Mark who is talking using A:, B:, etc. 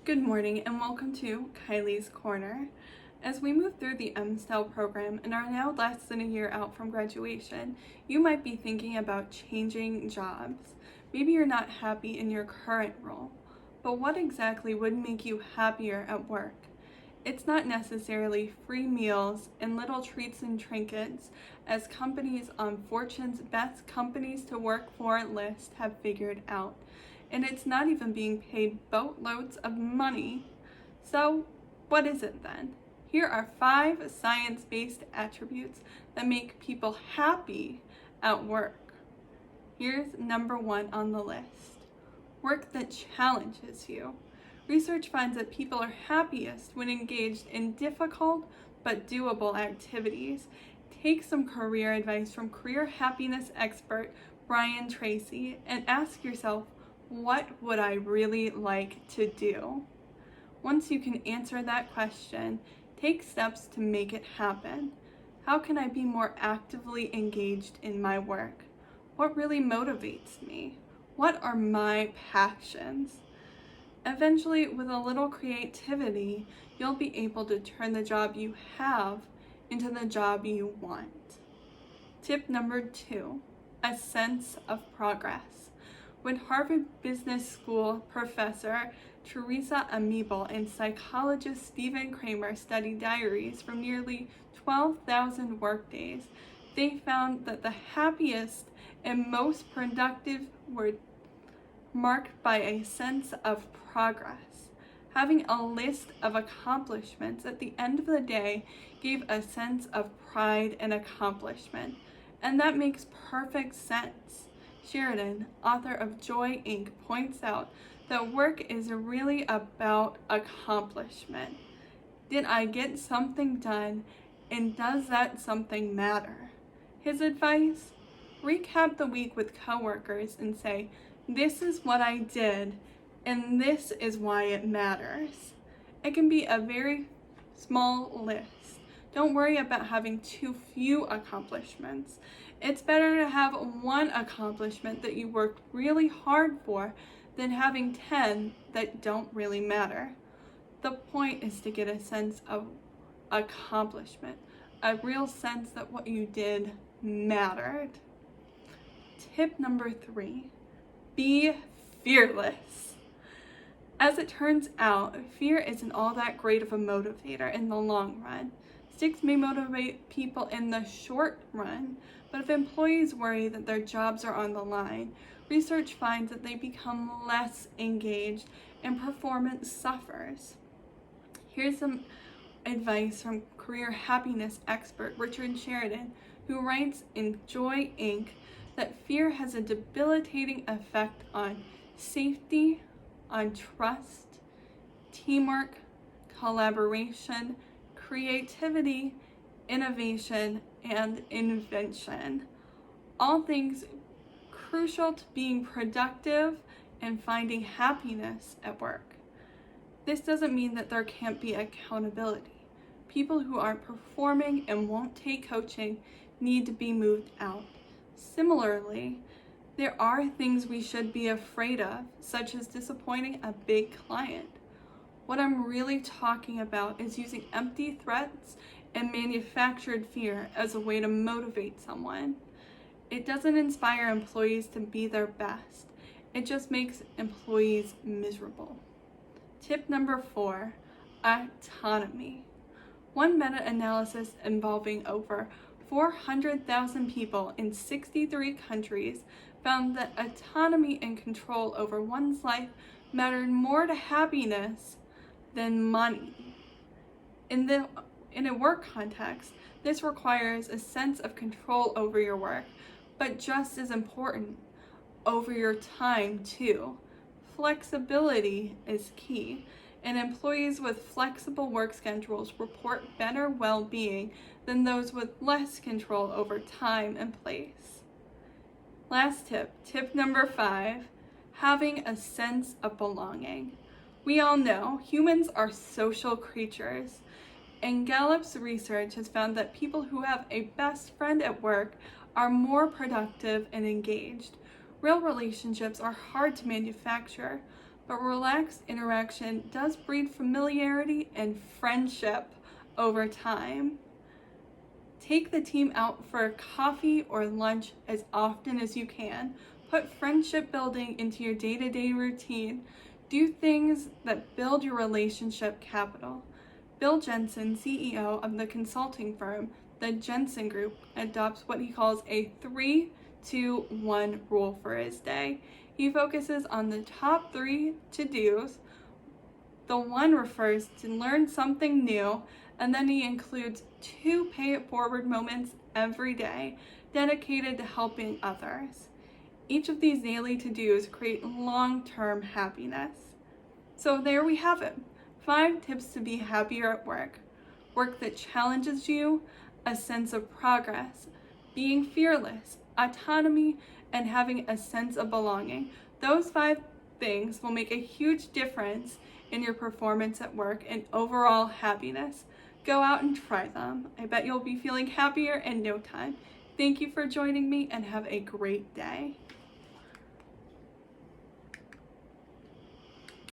A: Good morning and welcome to Kylie's Corner. As we move through the MSTEL program and are now less than a year out from graduation, you might be thinking about changing jobs. Maybe you're not happy in your current role, but what exactly would make you happier at work? It's not necessarily free meals and little treats and trinkets, as companies on Fortune's Best Companies to Work For list have figured out. And it's not even being paid boatloads of money. So, what is it then? Here are 5 science-based attributes that make people happy at work. Here's number 1 on the list. Work that challenges you. Research finds that people are happiest when engaged in difficult but doable activities. Take some career advice from career happiness expert Brian Tracy and ask yourself, what would I really like to do? Once you can answer that question, take steps to make it happen. How can I be more actively engaged in my work? What really motivates me? What are my passions? Eventually, with a little creativity, you'll be able to turn the job you have into the job you want. Tip number 2, a sense of progress. When Harvard Business School professor Teresa Amebel and psychologist Stephen Kramer studied diaries from nearly 12,000 workdays, they found that the happiest and most productive were marked by a sense of progress. Having a list of accomplishments at the end of the day gave a sense of pride and accomplishment, and that makes perfect sense. Sheridan, author of Joy, Inc., points out that work is really about accomplishment. Did I get something done, and does that something matter? His advice? Recap the week with coworkers and say, this is what I did, and this is why it matters. It can be a very small list. Don't worry about having too few accomplishments. It's better to have one accomplishment that you worked really hard for than having 10 that don't really matter. The point is to get a sense of accomplishment, a real sense that what you did mattered. Tip number 3, be fearless. As it turns out, fear isn't all that great of a motivator in the long run. Sticks may motivate people in the short run, but if employees worry that their jobs are on the line, research finds that they become less engaged and performance suffers. Here's some advice from career happiness expert Richard Sheridan, who writes in Joy, Inc., that fear has a debilitating effect on safety, on trust, teamwork, collaboration, creativity, innovation, and invention. All things crucial to being productive and finding happiness at work. This doesn't mean that there can't be accountability. People who aren't performing and won't take coaching need to be moved out. Similarly, there are things we should be afraid of, such as disappointing a big client. What I'm really talking about is using empty threats and manufactured fear as a way to motivate someone. It doesn't inspire employees to be their best. It just makes employees miserable. Tip number 4, autonomy. One meta-analysis involving over 400,000 people in 63 countries found that autonomy and control over one's life mattered more to happiness than money. In a work context, this requires a sense of control over your work, but just as important, over your time too. Flexibility is key, and employees with flexible work schedules report better well-being than those with less control over time and place. Last tip, tip number 5, having a sense of belonging. We all know humans are social creatures, and Gallup's research has found that people who have a best friend at work are more productive and engaged. Real relationships are hard to manufacture, but relaxed interaction does breed familiarity and friendship over time. Take the team out for a coffee or lunch as often as you can. Put friendship building into your day-to-day routine. Do things that build your relationship capital. Bill Jensen, CEO of the consulting firm, the Jensen Group, adopts what he calls a 3-2-1 rule for his day. He focuses on the top 3 to-dos. The 1 refers to learn something new, and then he includes 2 pay-it-forward moments every day dedicated to helping others. Each of these daily to-dos create long-term happiness. So there we have it. 5 tips to be happier at work. Work that challenges you, a sense of progress, being fearless, autonomy, and having a sense of belonging. Those 5 things will make a huge difference in your performance at work and overall happiness. Go out and try them. I bet you'll be feeling happier in no time. Thank you for joining me and have a great day.